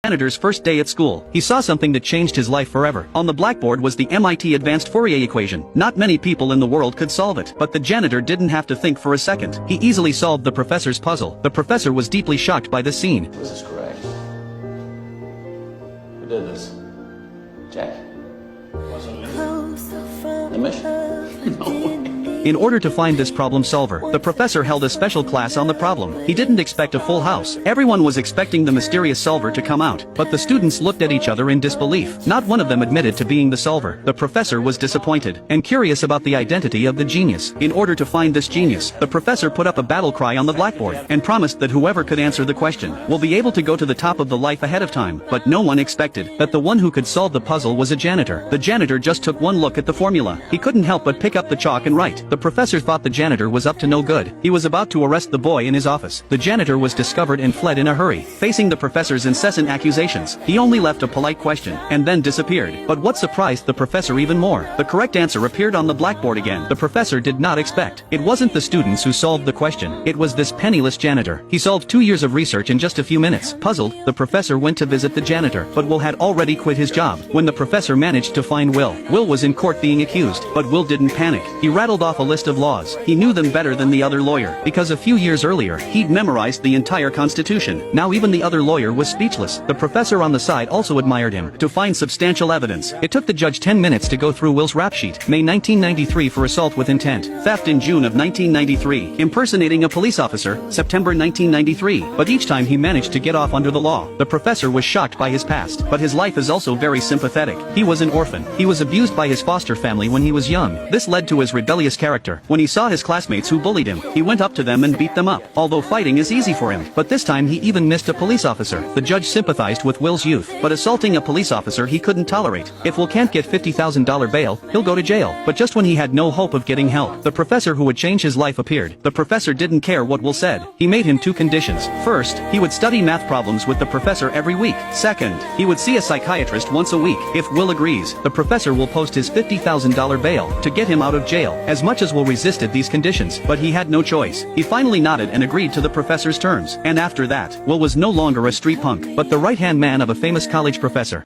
Janitor's first day at school, he saw something that changed his life forever. On the blackboard was the MIT Advanced Fourier equation. Not many people in the world could solve it, but the janitor didn't have to think for a second. He easily solved the professor's puzzle. The professor was deeply shocked by this scene. This is correct. Who did this? Jack? Wasn't me. The mission? No way. In order to find this problem solver, the professor held a special class on the problem. He didn't expect a full house. Everyone was expecting the mysterious solver to come out, but the students looked at each other in disbelief. Not one of them admitted to being the solver. The professor was disappointed and curious about the identity of the genius. In order to find this genius, the professor put up a battle cry on the blackboard and promised that whoever could answer the question will be able to go to the top of the life ahead of time. But no one expected that the one who could solve the puzzle was a janitor. The janitor just took one look at the formula. He couldn't help but pick up the chalk and write. The professor thought the janitor was up to no good. He was about to arrest the boy in his office. The janitor was discovered and fled in a hurry. Facing the professor's incessant accusations, he only left a polite question and then disappeared. But what surprised the professor even more? The correct answer appeared on the blackboard again. The professor did not expect. It wasn't the students who solved the question. It was this penniless janitor. He solved 2 years of research in just a few minutes. Puzzled, the professor went to visit the janitor, but Will had already quit his job. When the professor managed to find Will was in court being accused, but Will didn't panic. He rattled off a list of laws. He knew them better than the other lawyer, because a few years earlier, he'd memorized the entire Constitution. Now even the other lawyer was speechless. The professor on the side also admired him. To find substantial evidence, it took the judge 10 minutes to go through Will's rap sheet. May 1993 for assault with intent. Theft in June of 1993. Impersonating a police officer, September 1993. But each time he managed to get off under the law. The professor was shocked by his past, but his life is also very sympathetic. He was an orphan. He was abused by his foster family when he was young. This led to his rebellious character. When he saw his classmates who bullied him, he went up to them and beat them up. Although fighting is easy for him, but this time he even missed a police officer. The judge sympathized with Will's youth, but assaulting a police officer he couldn't tolerate. If Will can't get $50,000 bail, he'll go to jail. But just when he had no hope of getting help, the professor who would change his life appeared. The professor didn't care what Will said. He made him 2 conditions. First, he would study math problems with the professor every week. Second, he would see a psychiatrist once a week. If Will agrees, the professor will post his $50,000 bail to get him out of jail. As much as Will resisted these conditions, but he had no choice. He finally nodded and agreed to the professor's terms. And after that, Will was no longer a street punk, but the right-hand man of a famous college professor.